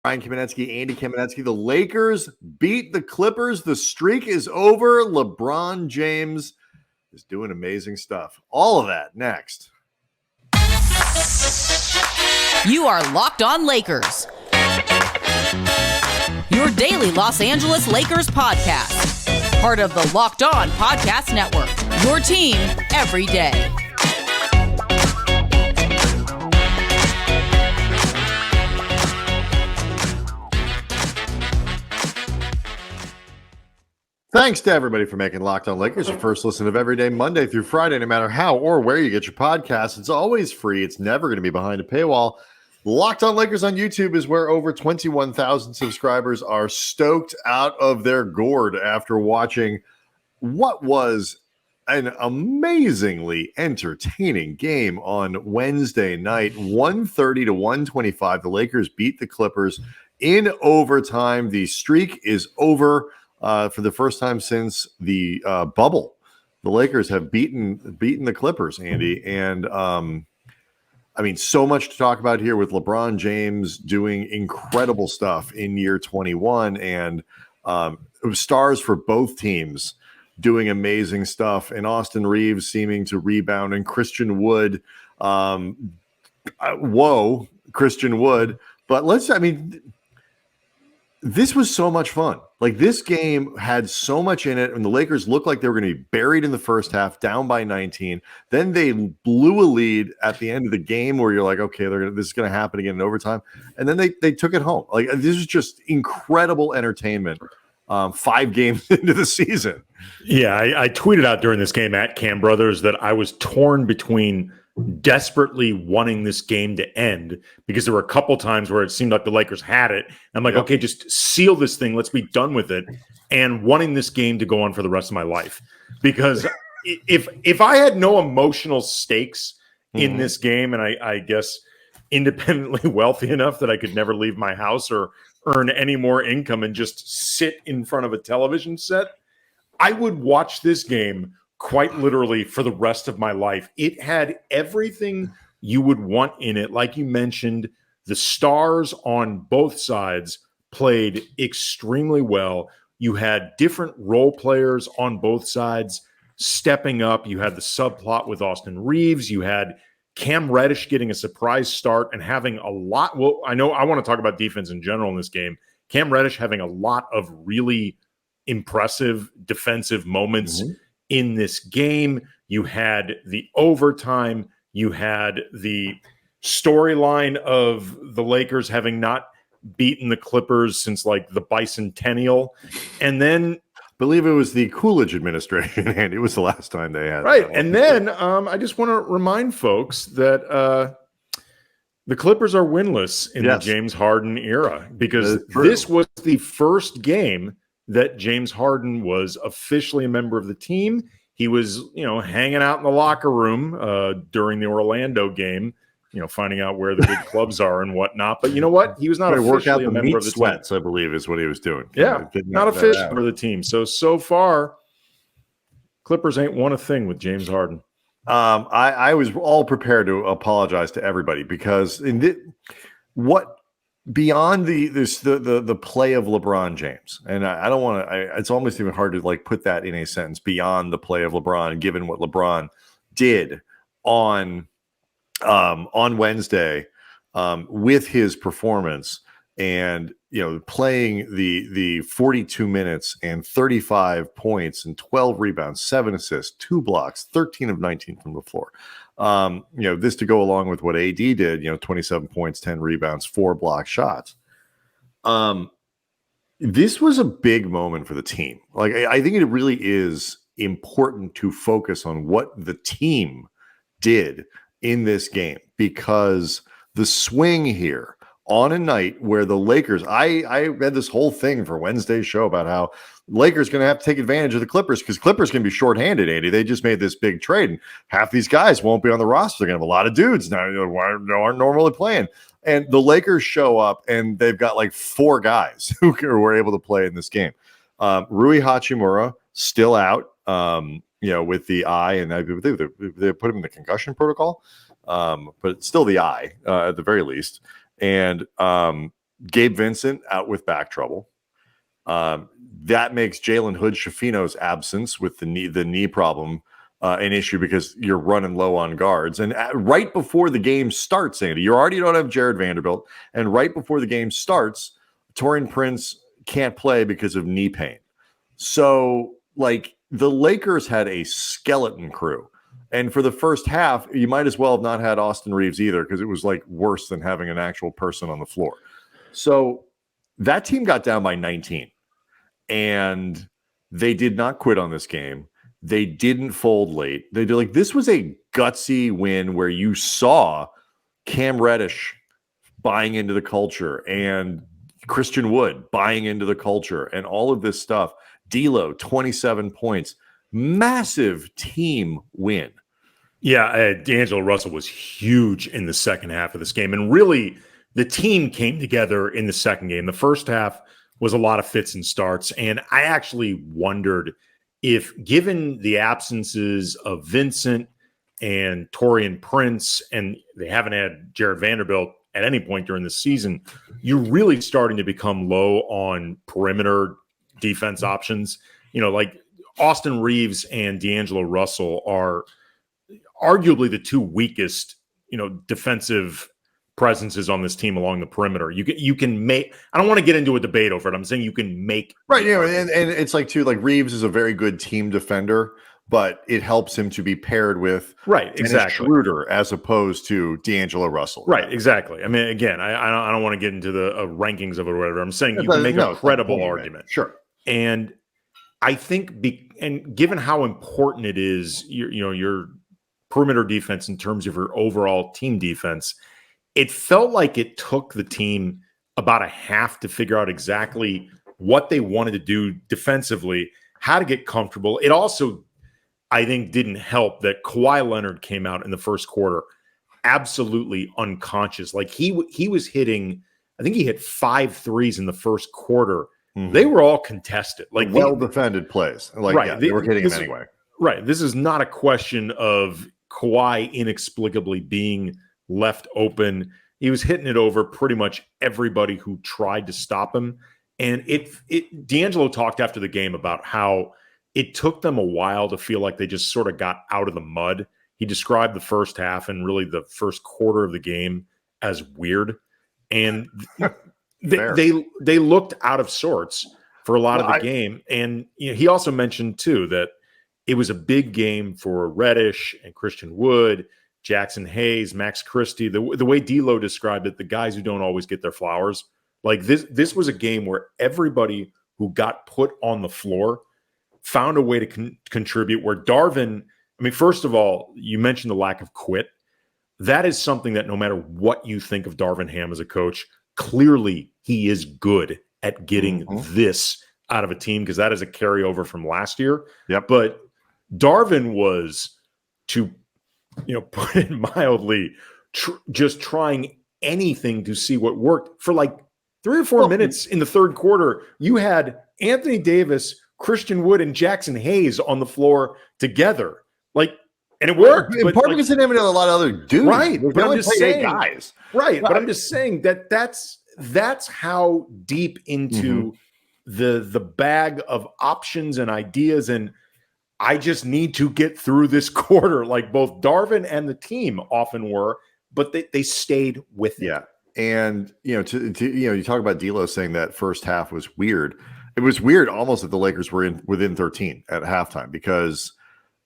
Ryan Kamenetsky, Andy Kamenetsky. The Lakers beat the Clippers. The streak is over. LeBron James is doing amazing stuff. All of that next. You are Locked On Lakers, your daily Los Angeles Lakers podcast. Part of the Locked On Podcast Network, your team every day. Thanks to everybody for making Locked On Lakers your first listen of every day, Monday through Friday, no matter how or where you get your podcasts. It's always free. It's never going to be behind a paywall. Locked On Lakers on YouTube is where over 21,000 subscribers are stoked out of their gourd after watching what was an amazingly entertaining game on Wednesday night. 130 to 125. The Lakers beat the Clippers in overtime. The streak is over. For the first time since the bubble, the Lakers have beaten the Clippers, Andy. And I mean, so much to talk about here with LeBron James doing incredible stuff in year 21, and stars for both teams doing amazing stuff, and Austin Reaves seeming to rebound, and Christian Wood. Christian Wood. But this was so much fun. Like, this game had so much in it, and the Lakers looked like they were going to be buried in the first half, down by 19. Then they blew a lead at the end of the game where you're like, okay, this is going to happen again in overtime. And then they took it home. Like, this was just incredible entertainment 5 games into the season. Yeah, I tweeted out during this game at Cam Brothers that I was torn between desperately wanting this game to end, because there were a couple times where it seemed like the Lakers had it. I'm like, okay, just seal this thing. Let's be done with it. And wanting this game to go on for the rest of my life. Because if I had no emotional stakes in this game, and I guess independently wealthy enough that I could never leave my house or earn any more income and just sit in front of a television set, I would watch this game quite literally for the rest of my life. It had everything you would want in it. Like you mentioned, the stars on both sides played extremely well. You had different role players on both sides stepping up. You had the subplot with Austin Reaves. You had Cam Reddish getting a surprise start and having a lot. Well, I know I want to talk about defense in general in this game. Cam Reddish having a lot of really impressive defensive moments in this game. You had the overtime. You had the storyline of the Lakers having not beaten the Clippers since like the bicentennial. And then I believe it was the Coolidge administration, and it was the last time they had. Right. And then I just want to remind folks that the Clippers are winless in the James Harden era, because this was the first game that James Harden was officially a member of the team. He was, hanging out in the locker room during the Orlando game, finding out where the big clubs are and whatnot. But you know what? He was not officially a member of the sweats, team. I believe, is what he was doing. Yeah, not officially a member of the team. So far, Clippers ain't won a thing with James Harden. I was all prepared to apologize to everybody, because beyond the play of LeBron James, and I don't want to. It's almost even hard to put that in a sentence. Beyond the play of LeBron, given what LeBron did on Wednesday with his performance, and playing the 42 minutes and 35 points and 12 rebounds, 7 assists, 2 blocks, 13 of 19 from the floor. This to go along with what AD did, 27 points, 10 rebounds, 4 block shots. This was a big moment for the team. I think it really is important to focus on what the team did in this game, because the swing here on a night where the Lakers, I read this whole thing for Wednesday's show about how Lakers going to have to take advantage of the Clippers, because Clippers can be shorthanded, Andy. They just made this big trade, and half these guys won't be on the roster. They're going to have a lot of dudes now aren't normally playing. And the Lakers show up, and they've got 4 guys who were able to play in this game. Rui Hachimura still out, with the eye, and I believe they put him in the concussion protocol, but it's still the eye at the very least. And Gabe Vincent out with back trouble. That makes Jalen Hood-Schifino's absence with the knee problem an issue because you're running low on guards. And right before the game starts, Andy, you already don't have Jared Vanderbilt. And right before the game starts, Taurean Prince can't play because of knee pain. So, like, the Lakers had a skeleton crew. And for the first half, you might as well have not had Austin Reaves either, because it was like worse than having an actual person on the floor. So that team got down by 19, and they did not quit on this game. They didn't fold late. They did, like, this was a gutsy win where you saw Cam Reddish buying into the culture and Christian Wood buying into the culture and all of this stuff. D'Lo, 27 points. Massive team win. Yeah, D'Angelo Russell was huge in the second half of this game. And really, the team came together in the second game. The first half was a lot of fits and starts. And I actually wondered if, given the absences of Vincent and Taurean Prince, and they haven't had Jared Vanderbilt at any point during the season, you're really starting to become low on perimeter defense options. You know, like Austin Reaves and D'Angelo Russell are arguably the two weakest, defensive presences on this team along the perimeter. You can make, I don't want to get into a debate over it. I'm saying you can make. Right. And it's like, too, like Reaves is a very good team defender, but it helps him to be paired with exactly Schroeder as opposed to D'Angelo Russell. Right. Exactly. I mean, again, I don't want to get into the rankings of it or whatever. I'm saying you can make a credible argument. Sure. And I think, and given how important it is, your perimeter defense in terms of your overall team defense, it felt like it took the team about a half to figure out exactly what they wanted to do defensively, how to get comfortable. It also, I think, didn't help that Kawhi Leonard came out in the first quarter absolutely unconscious. Like he was hitting, I think he hit 5 threes in the first quarter. Mm-hmm. They were all contested, like well-defended plays. Like, right, they were hitting him anyway. Right. This is not a question of Kawhi inexplicably being left open. He was hitting it over pretty much everybody who tried to stop him. And D'Angelo talked after the game about how it took them a while to feel like they just sort of got out of the mud. He described the first half and really the first quarter of the game as weird. And they looked out of sorts for a lot of the game. And he also mentioned, too, that it was a big game for Reddish and Christian Wood, Jackson Hayes, Max Christie. The way D'Lo described it, the guys who don't always get their flowers. Like this was a game where everybody who got put on the floor found a way to contribute. Where Darvin, I mean, first of all, you mentioned the lack of quit. That is something that no matter what you think of Darvin Ham as a coach, clearly he is good at getting this out of a team, because that is a carryover from last year. Yep. But Darvin was, to put it mildly, just trying anything to see what worked. For like 3 or 4 minutes in the third quarter, you had Anthony Davis, Christian Wood, and Jackson Hayes on the floor together. Like, and it worked. But part because they didn't have a lot of other dudes. Right. But I'm just saying, 8 guys. Right. But I'm just saying that's how deep into the bag of options and ideas, and I just need to get through this quarter, like both Darvin and the team often were, but they stayed with it. Yeah. And, you talk about D'Lo saying that first half was weird. It was weird almost that the Lakers were within 13 at halftime, because,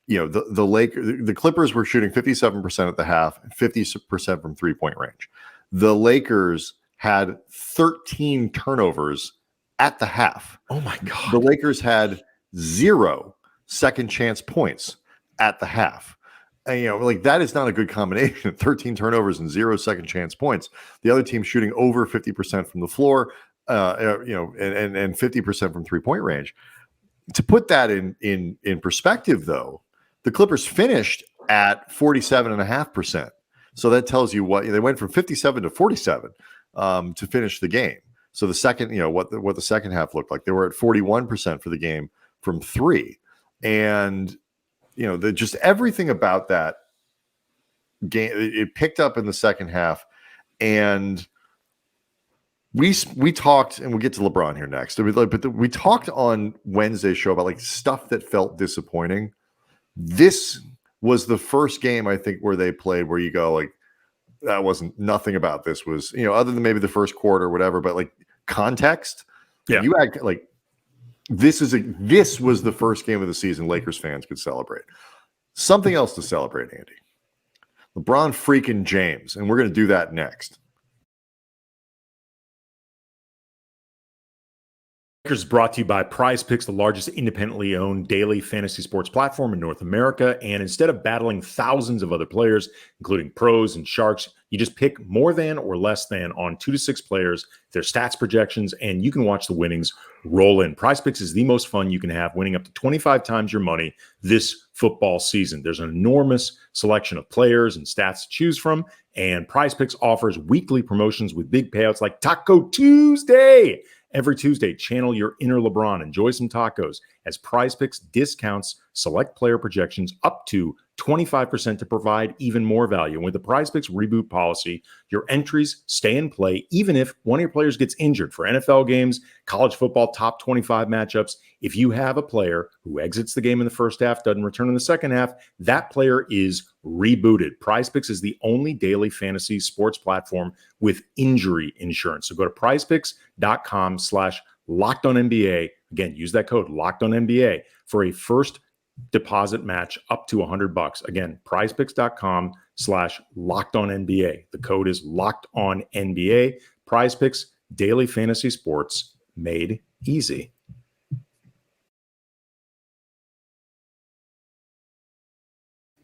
the Clippers were shooting 57% at the half, 50% from 3-point range. The Lakers had 13 turnovers at the half. Oh my God. The Lakers had 0 second chance points at the half. And, that is not a good combination. 13 turnovers and 0 second chance points. The other team shooting over 50% from the floor, and 50% from 3-point range. To put that in perspective, though, the Clippers finished at 47.5%. So that tells you what they went from 57 to 47 to finish the game. So the second, what the second half looked like, they were at 41% for the game from 3. And, just everything about that game, it picked up in the second half. And we talked, and we'll get to LeBron here next. We talked on Wednesday's show about like stuff that felt disappointing. This was the first game I think where they played where you go like, that wasn't nothing about this was, other than maybe the first quarter or whatever, but like context. Yeah. You act like this was the first game of the season Lakers fans could celebrate. Something else to celebrate, Andy. LeBron freaking James, and we're going to do that next. Lakers brought to you by Prize Picks, the largest independently owned daily fantasy sports platform in North America. And instead of battling thousands of other players, including pros and sharks, you just pick more than or less than on 2 to 6 players, their stats projections, and you can watch the winnings roll in. Prize Picks is the most fun you can have, winning up to 25 times your money this football season. There's an enormous selection of players and stats to choose from, and Prize Picks offers weekly promotions with big payouts like Taco Tuesday. Every Tuesday, channel your inner LeBron. Enjoy some tacos as Prize Picks discounts select player projections up to 25% to provide even more value. And with the Prize Picks reboot policy, your entries stay in play even if one of your players gets injured for NFL games, college football top 25 matchups. If you have a player who exits the game in the first half, doesn't return in the second half, that player is rebooted. Prize Picks is the only daily fantasy sports platform with injury insurance. So go to prizepicks.com/LockedOnNBA. Again, use that code LockedOnNBA for a first deposit match up to $100. Again, prizepicks.com/LockedOnNBA. The code is LockedOnNBA. Prize Picks, daily fantasy sports made easy.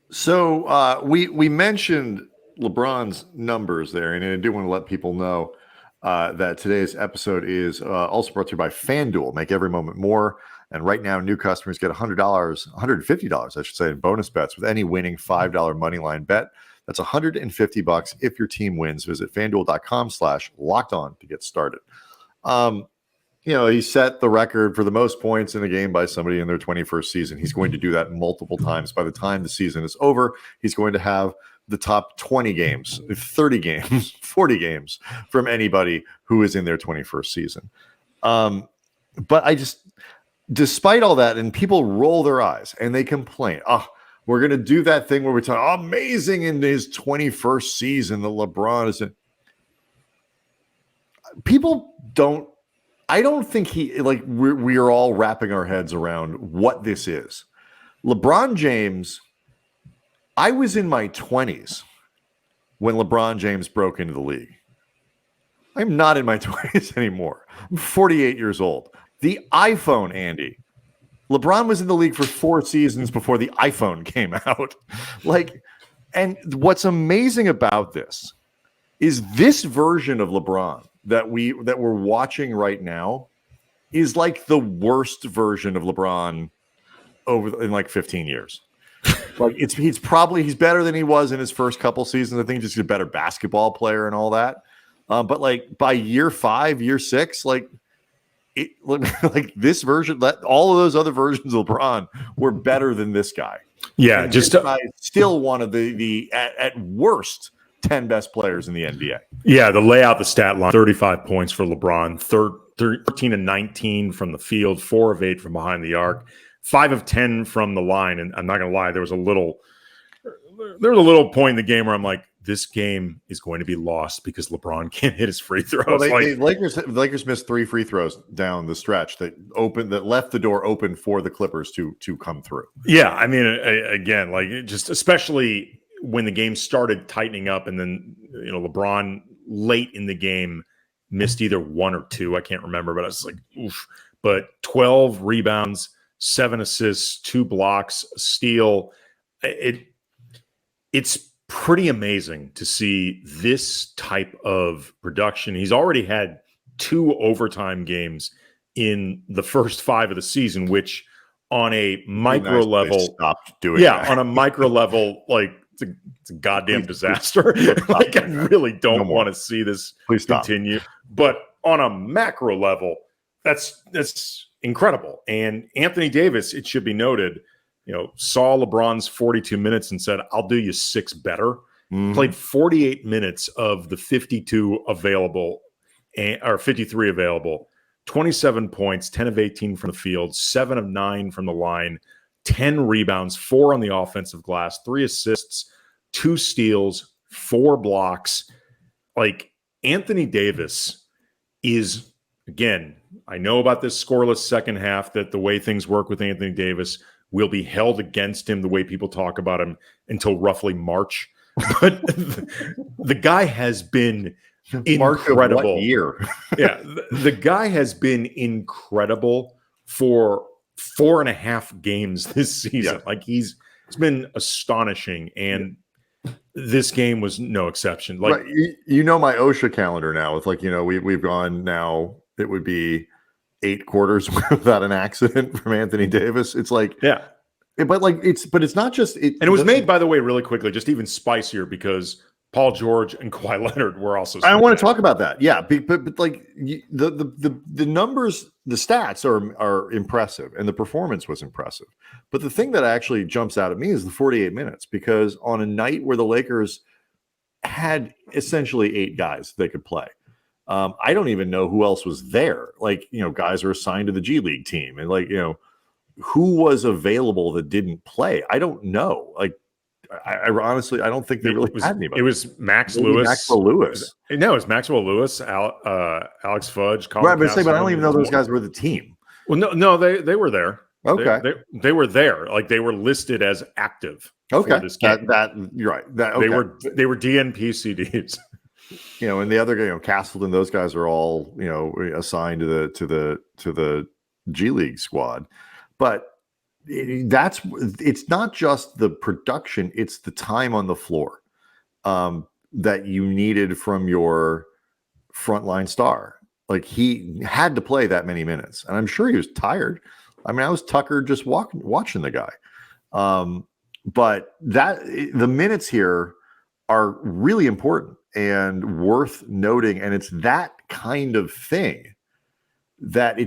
So we mentioned LeBron's numbers there, and I do want to let people know that today's episode is also brought to you by FanDuel. Make every moment more. And right now, new customers get $100, $150, I should say, in bonus bets with any winning $5 money line bet. That's $150 if your team wins. Visit FanDuel.com/LockedOn to get started. He set the record for the most points in a game by somebody in their 21st season. He's going to do that multiple times. By the time the season is over, he's going to have the top 20 games, 30 games, 40 games from anybody who is in their 21st season. But despite all that, and people roll their eyes and they complain, we're going to do that thing where we talk, amazing in his 21st season that LeBron is in. People don't, I don't think we are all wrapping our heads around what this is. LeBron James, I was in my 20s when LeBron James broke into the league. I'm not in my 20s anymore. I'm 48 years old. The iPhone, Andy. LeBron was in the league for 4 seasons before the iPhone came out. And what's amazing about this is this version of LeBron that we're watching right now is like the worst version of LeBron in like 15 years. He's better than he was in his first couple seasons. I think he's just a better basketball player and all that. But like by year 5, year 6, this version, all of those other versions of LeBron were better than this guy. Yeah, and this guy is still one of the at worst 10 best players in the NBA. Yeah, the layout, the stat line: 35 points for LeBron, 13 and 19 from the field, 4 of 8 from behind the arc, 5 of 10 from the line. And I'm not going to lie, there was a little point in the game where I'm like, this game is going to be lost because LeBron can't hit his free throws. Well, Lakers missed 3 free throws down the stretch that left the door open for the Clippers to come through. Yeah, I mean, again, especially when the game started tightening up, and then LeBron late in the game missed either 1 or 2. I can't remember, but I was like, oof. But 12 rebounds, 7 assists, 2 blocks, a steal. It's pretty amazing to see this type of production. He's already had 2 overtime games in the first 5 of the season, which on a micro level, stopped doing that. On a micro level, it's a goddamn disaster. I really don't want to see this continue. But on a macro level, that's incredible. And Anthony Davis, it should be noted, saw LeBron's 42 minutes and said, I'll do you 6 better. Mm-hmm. Played 48 minutes of the 52 available or 53 available, 27 points, 10 of 18 from the field, 7 of 9 from the line, 10 rebounds, 4 on the offensive glass, 3 assists, 2 steals, 4 blocks. Like, Anthony Davis is, again, I know about this scoreless second half, that the way things work with Anthony Davis will be held against him the way people talk about him until roughly March. But the guy has been incredible. What year? Yeah, the guy has been incredible for 4.5 games this season. Yeah. Like, it's been astonishing, and this game was no exception. Like, right. You know my OSHA calendar now. It's like, we've gone now. It would be 8 quarters without an accident from Anthony Davis. It's like, yeah. But it's not just it. And it was made, by the way, really quickly, just even spicier because Paul George and Kawhi Leonard were also. I want to talk about that. Yeah, but like the numbers, the stats are impressive, and the performance was impressive. But the thing that actually jumps out at me is the 48 minutes, because on a night where the Lakers had essentially 8 guys they could play, I don't even know who else was there. Like, guys are assigned to the G League team, and like, who was available that didn't play? I don't know. Like, I honestly, I don't think they really had anybody. It was Maxwell Lewis. No, it was Maxwell Lewis, Alex Fudge, Colin right? But I don't even know those guys were the team. Well, no, they were there. Okay, they were there. Like, they were listed as active. Okay, for this game. that you're right. That okay. They were DNP CDs. And the other, Castleton, those guys are all assigned to the G League squad. But it's not just the production, it's the time on the floor that you needed from your frontline star. Like, he had to play that many minutes, and I'm sure he was tired. I mean, I was tuckered just watching the guy. But the minutes here are really important and worth noting, and it's that kind of thing that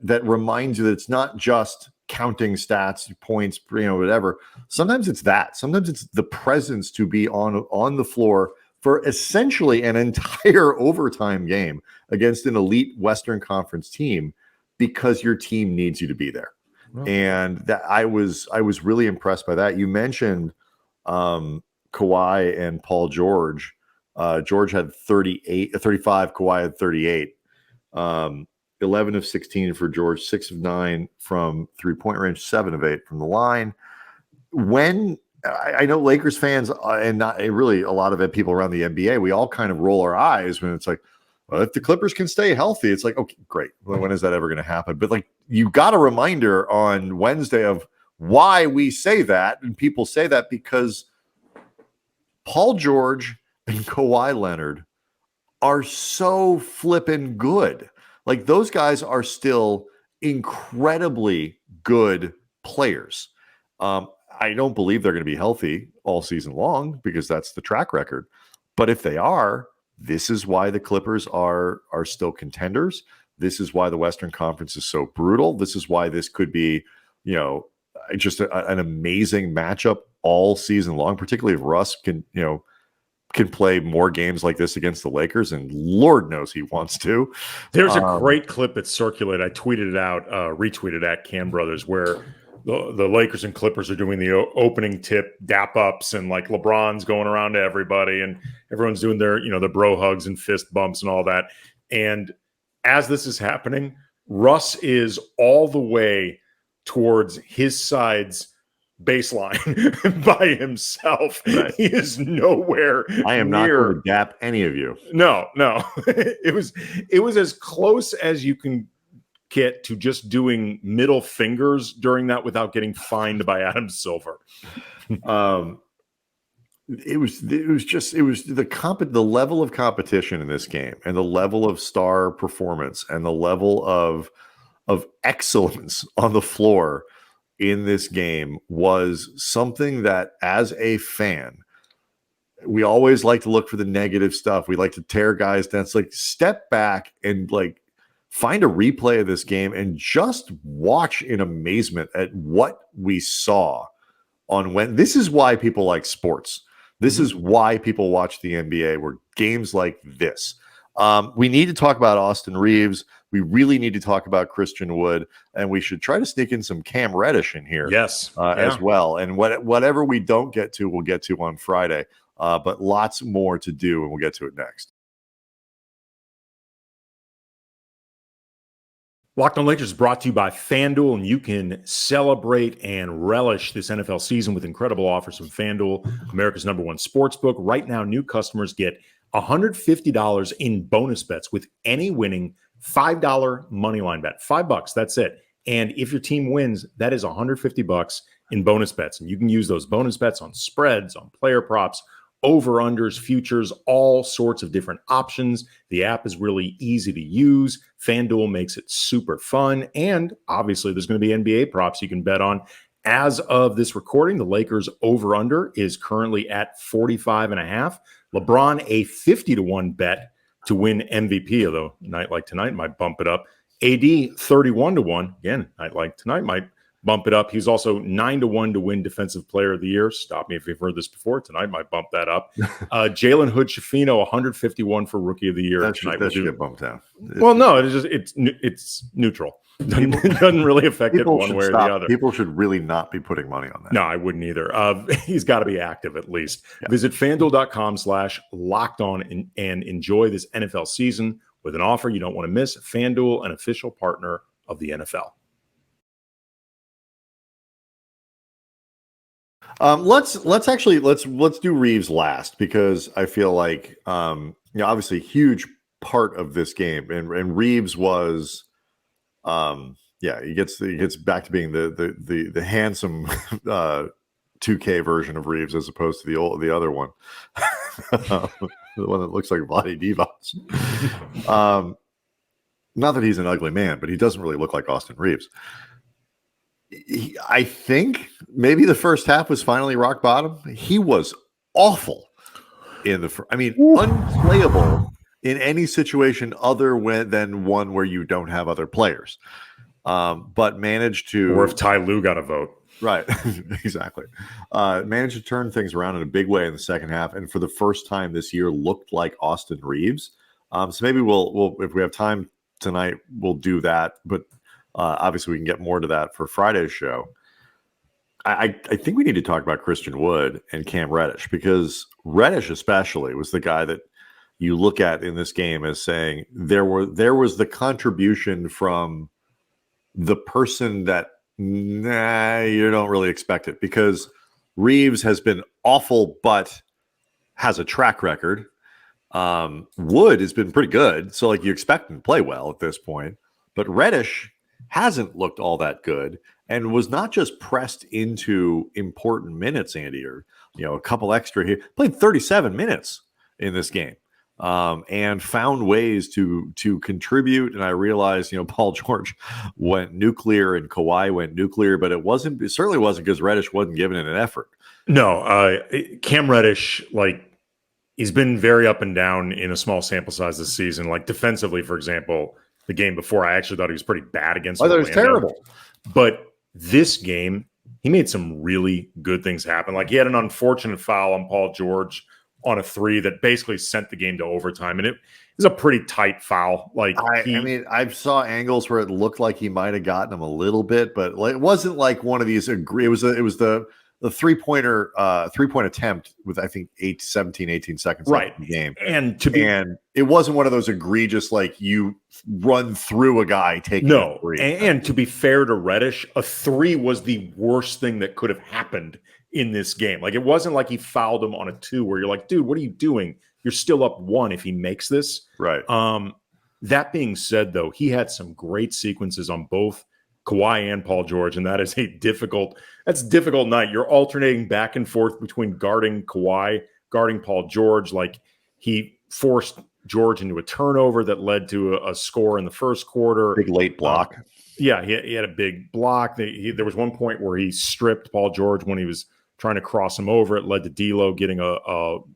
that reminds you that it's not just counting stats, points, whatever. Sometimes it's that. Sometimes it's the presence to be on the floor for essentially an entire overtime game against an elite Western Conference team, because your team needs you to be there. Oh. And that I was really impressed by that. You mentioned Kawhi and Paul George. George had 35. Kawhi had 38. 11 of 16 for George, 6 of 9 from 3-point range, 7 of 8 from the line. When I know Lakers fans and not really a lot of people around the NBA, we all kind of roll our eyes when it's like, well, if the Clippers can stay healthy, it's like, okay, great. Well, when is that ever going to happen? But like, you got a reminder on Wednesday of why we say that, and people say that because Paul George and Kawhi Leonard are so flippin' good. Like, those guys are still incredibly good players. I don't believe they're going to be healthy all season long, because that's the track record. But if they are, this is why the Clippers are still contenders. This is why the Western Conference is so brutal. This is why this could be, just an amazing matchup all season long, particularly if Russ can play more games like this against the Lakers, and Lord knows he wants to. There's a great clip that circulated. I tweeted it out, retweeted at Cam Brothers, where the Lakers and Clippers are doing the opening tip dap ups, and like LeBron's going around to everybody, and everyone's doing their the bro hugs and fist bumps and all that. And as this is happening, Russ is all the way towards his side's baseline by himself. Right. He is nowhere. I am not going to dap any of you. No. It was as close as you can get to just doing middle fingers during that without getting fined by Adam Silver. It was the level of competition in this game, and the level of star performance, and the level of excellence on the floor in this game was something that, as a fan, we always like to look for the negative stuff. We like to tear guys down. It's like, step back and like find a replay of this game and just watch in amazement at what we saw on when. This is why people like sports. This is why people watch the NBA, where games like this We need to talk about Austin Reaves. We really need to talk about Christian Wood, and we should try to sneak in some Cam Reddish in here, as well. And whatever we don't get to, we'll get to on Friday. But lots more to do, and we'll get to it next. Locked On Lakers is brought to you by FanDuel, and you can celebrate and relish this NFL season with incredible offers from FanDuel, America's #1 sportsbook. Right now, new customers get $150 in bonus bets with any winning $5 moneyline bet. $5, that's it. And if your team wins, that is $150 in bonus bets. And you can use those bonus bets on spreads, on player props, over-unders, futures, all sorts of different options. The app is really easy to use. FanDuel makes it super fun. And obviously, there's going to be NBA props you can bet on. As of this recording, the Lakers over-under is currently at 45.5. LeBron, a 50-1 bet to win MVP, although a night like tonight might bump it up. AD, 31-1. Again, night like tonight might bump it up. He's also 9-1 to win Defensive Player of the Year. Stop me if you've heard this before. Tonight might bump that up. Jalen Hood-Schifino, 151 for Rookie of the Year. That should get bumped down. Well, no, it's neutral. It doesn't really affect it one way or the other. People should really not be putting money on that. No, I wouldn't either. He's got to be active at least. Yeah. Visit FanDuel.com/lockedon and enjoy this NFL season with an offer you don't want to miss. FanDuel, an official partner of the NFL. Let's do Reaves last, because I feel like obviously a huge part of this game, and Reaves was he gets back to being the handsome 2K version of Reaves as opposed to the other one, the one that looks like Vlade Divac. Not that he's an ugly man, but he doesn't really look like Austin Reaves. I think maybe the first half was finally rock bottom. He was awful in unplayable in any situation other than one where you don't have other players. But managed to, or if Ty Lue got a vote, right? Exactly. Managed to turn things around in a big way in the second half, and for the first time this year, looked like Austin Reaves. So maybe we'll if we have time tonight, we'll do that. But obviously, we can get more to that for Friday's show. I think we need to talk about Christian Wood and Cam Reddish, because Reddish especially was the guy that you look at in this game as saying there was the contribution from the person that you don't really expect it, because Reaves has been awful but has a track record. Wood has been pretty good, so you expect him to play well at this point, but Reddish hasn't looked all that good and was not just pressed into important minutes, Andy, or a couple extra here. Played 37 minutes in this game, and found ways to contribute. And I realized, Paul George went nuclear and Kawhi went nuclear, but it certainly wasn't because Reddish wasn't giving it an effort. No, Cam Reddish, he's been very up and down in a small sample size this season. Defensively, for example, the game before, I actually thought he was pretty bad against Orlando. It was terrible. But this game, he made some really good things happen. He had an unfortunate foul on Paul George on a three that basically sent the game to overtime. And it was a pretty tight foul. I saw angles where it looked like he might have gotten him a little bit, but it wasn't like one of these. It was the three-point attempt with, I think, 18 seconds left in the game. And it wasn't one of those egregious, you run through a guy taking a three. And to be fair to Reddish, a three was the worst thing that could have happened in this game. It wasn't like he fouled him on a two where you're like, dude, what are you doing? You're still up one if he makes this. Right. That being said, though, he had some great sequences on both Kawhi and Paul George, and that is a difficult night. You're alternating back and forth between guarding Kawhi, guarding Paul George. He forced George into a turnover that led to a score in the first quarter. Big late block. He had a big block. There was one point where he stripped Paul George when he was trying to cross him over. It led to D'Lo getting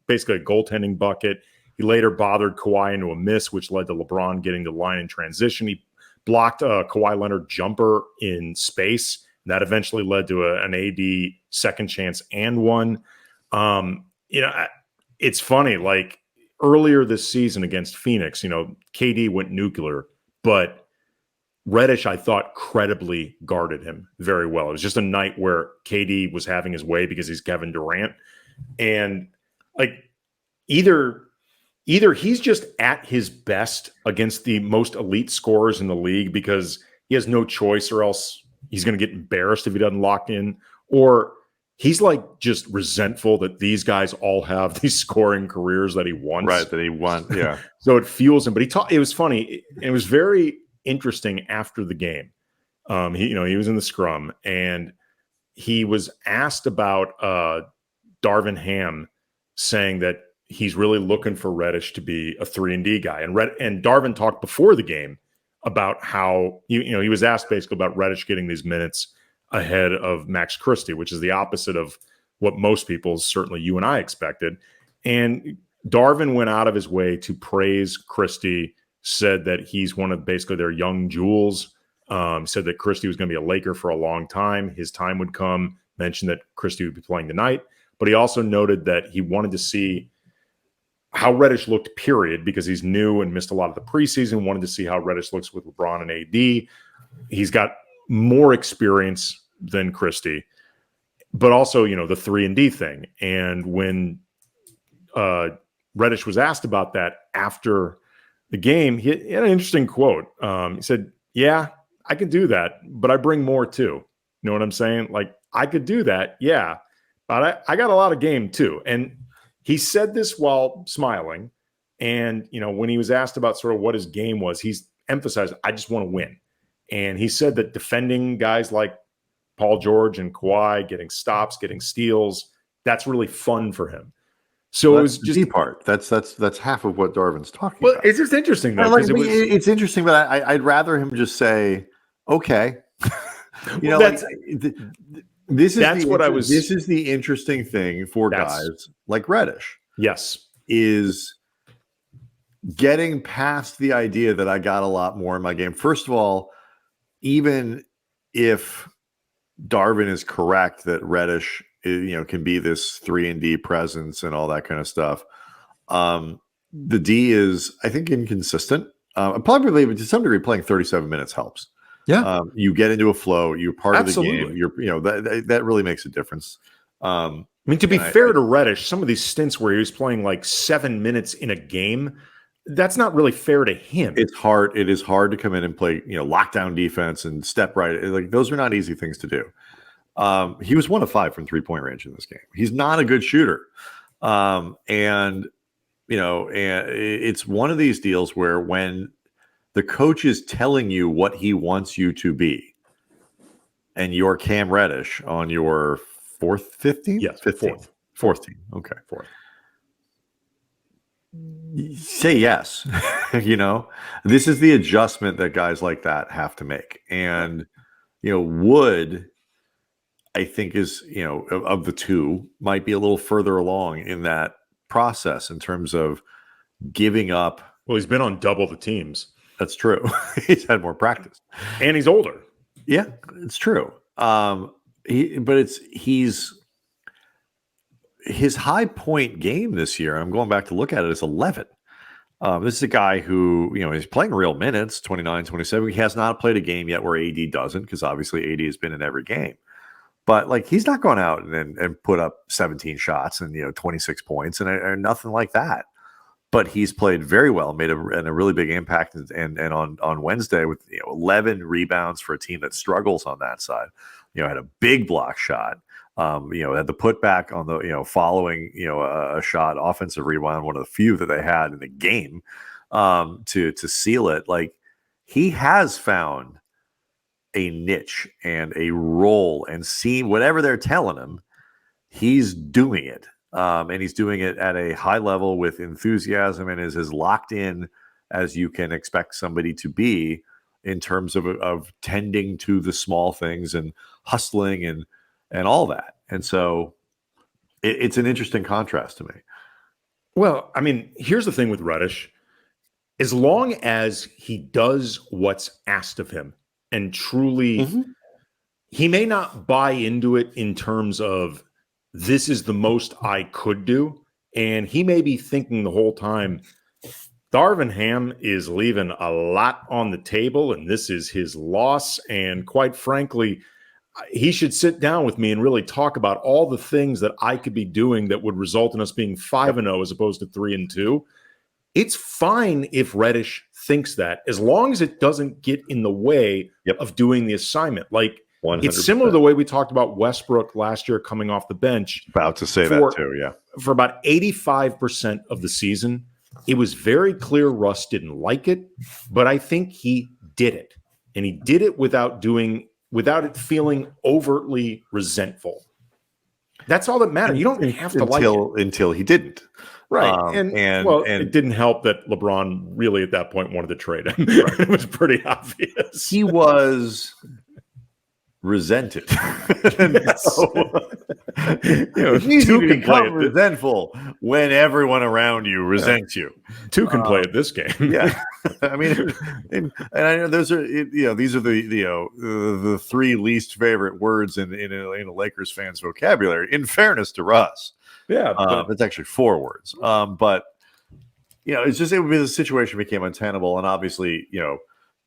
basically a goaltending bucket. He later bothered Kawhi into a miss, which led to LeBron getting the line in transition. He blocked a Kawhi Leonard jumper in space. That eventually led to an AD second chance and one. It's funny. earlier this season against Phoenix, KD went nuclear, but Reddish, I thought, credibly guarded him very well. It was just a night where KD was having his way because he's Kevin Durant. And like either he's just at his best against the most elite scorers in the league because he has no choice or else he's going to get embarrassed if he doesn't lock in, or he's like just resentful that these guys all have these scoring careers that he wants. Right, that he won. Yeah. So it fuels him. But it was funny. It was very interesting after the game. He was in the scrum and he was asked about Darvin Ham saying that he's really looking for Reddish to be a 3-and-D guy. And Darvin talked before the game about how he was asked basically about Reddish getting these minutes ahead of Max Christie, which is the opposite of what most people, certainly you and I, expected. And Darvin went out of his way to praise Christie, said that he's one of basically their young jewels, said that Christie was going to be a Laker for a long time. His time would come, mentioned that Christie would be playing tonight. But he also noted that he wanted to see how Reddish looked, period, because he's new and missed a lot of the preseason, wanted to see how Reddish looks with LeBron and AD. He's got more experience than Christie, but also, the 3-and-D thing. And when Reddish was asked about that after the game, he had an interesting quote. He said, "Yeah, I can do that, but I bring more too." You know what I'm saying? Like, I could do that, yeah, but I got a lot of game too. And he said this while smiling. And, when he was asked about sort of what his game was, he's emphasized, I just want to win. And he said that defending guys like Paul George and Kawhi, getting stops, getting steals, that's really fun for him. So it was just the part. That's half of what Darvin's talking well, about. It's just interesting though. It's interesting, but I'd rather him just say, okay. This is the interesting thing for guys like Reddish. Yes. Is getting past the idea that I got a lot more in my game. First of all, even if Darvin is correct that Reddish, can be this 3-and-D presence and all that kind of stuff, the D is, I think, inconsistent. Probably to some degree, playing 37 minutes helps. Yeah, you get into a flow. You're part Absolutely. of the game. That really makes a difference. I mean, to be fair to Reddish, some of these stints where he was playing like 7 minutes in a game, that's not really fair to him. It's hard. It is hard to come in and play, lockdown defense and step right. Like, those are not easy things to do. He was 1 of 5 from 3-point range in this game. He's not a good shooter. And it's one of these deals where when the coach is telling you what he wants you to be, and you're Cam Reddish on your fifth team? Yes, fourth team. Okay. Fourth. Say yes. This is the adjustment that guys like that have to make. And, Wood, I think, is, of the two, might be a little further along in that process in terms of giving up. Well, he's been on double the teams. That's true. He's had more practice. And he's older. Yeah, it's true. His high point game this year, I'm going back to look at it, is 11. This is a guy who, he's playing real minutes, 29, 27. He has not played a game yet where AD doesn't, because obviously AD has been in every game. But he's not gone out and put up 17 shots and 26 points and nothing like that. But he's played very well, made a really big impact, and on Wednesday with 11 rebounds for a team that struggles on that side. Had a big block shot. Had the putback on the following a shot, offensive rebound, one of the few that they had in the game, to seal it. Like, he has found a niche and a role, and see whatever they're telling him, he's doing it. And he's doing it at a high level with enthusiasm, and is as locked in as you can expect somebody to be in terms of tending to the small things and hustling and all that. And so it's an interesting contrast to me. Well, I mean, here's the thing with Reddish. As long as he does what's asked of him and truly, he may not buy into it in terms of, this is the most I could do. And he may be thinking the whole time, Darvin Ham is leaving a lot on the table, and this is his loss. And quite frankly, he should sit down with me and really talk about all the things that I could be doing that would result in us being 5-0 as opposed to 3-2. It's fine if Reddish thinks that, as long as it doesn't get in the way of doing the assignment. Like, 100%. It's similar to the way we talked about Westbrook last year coming off the bench. About to say that too, yeah. For about 85% of the season, it was very clear Russ didn't like it, but I think he did it. And he did it without it feeling overtly resentful. That's all that mattered. You don't have to like it. Until he didn't. Right. And it didn't help that LeBron really at that point wanted to trade him. Right. It was pretty obvious. He was resented. It's easy to become resentful when everyone around you resents you. Two can play at this game. Yeah. I mean, and I know these are the three least favorite words in a Lakers fan's vocabulary. In fairness to Russ, it's actually 4 words. But it's just, it would be, the situation became untenable, and obviously,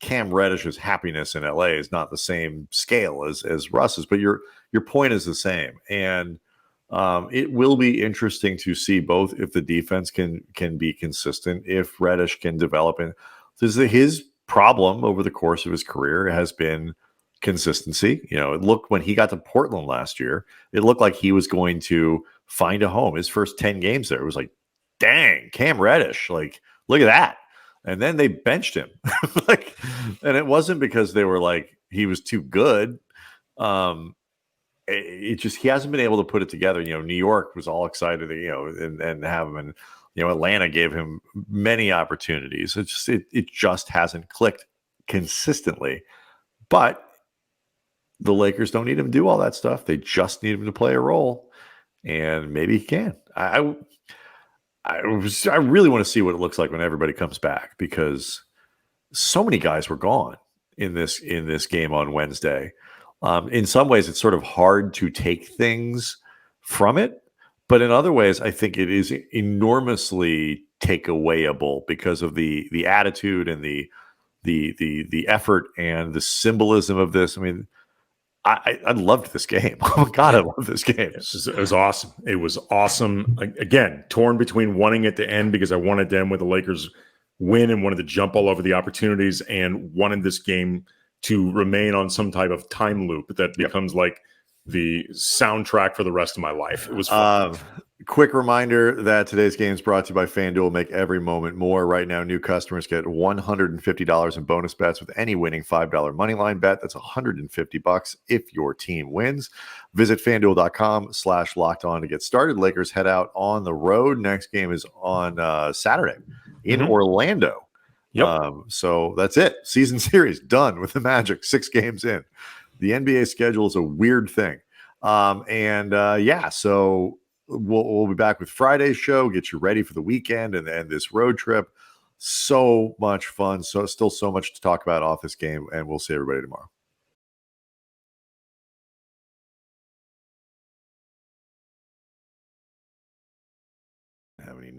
Cam Reddish's happiness in LA is not the same scale as Russ's, but your point is the same, and it will be interesting to see both if the defense can be consistent, if Reddish can develop. And his problem over the course of his career has been consistency. It looked, when he got to Portland last year, it looked like he was going to find a home. His first 10 games there, it was like, dang, Cam Reddish, like, look at that. And then they benched him. And it wasn't because they were like, he was too good. It just, he hasn't been able to put it together. New York was all excited, and have him, and Atlanta gave him many opportunities. It just hasn't clicked consistently. But the Lakers don't need him to do all that stuff. They just need him to play a role, and maybe he can. I really want to see what it looks like when everybody comes back, because so many guys were gone in this game on Wednesday. In some ways, it's sort of hard to take things from it, but in other ways, I think it is enormously takeawayable because of the attitude and the effort and the symbolism of this. I mean, I loved this game. Oh my God, I love this game. It was awesome. It was awesome. Again, torn between wanting it to end because I wanted to end with the Lakers win and wanted to jump all over the opportunities, and wanted this game to remain on some type of time loop that becomes like the soundtrack for the rest of my life. It was fun. Quick reminder that today's game is brought to you by FanDuel. Make every moment more. Right now, new customers get $150 in bonus bets with any winning $5 moneyline bet. That's $150 if your team wins. Visit FanDuel.com/lockedon to get started. Lakers head out on the road. Next game is on Saturday in Orlando. So that's it. Season series done with the Magic. 6 games in. The NBA schedule is a weird thing. So we'll be back with Friday's show, get you ready for the weekend and this road trip. So much fun. So still so much to talk about off this game, and we'll see everybody tomorrow.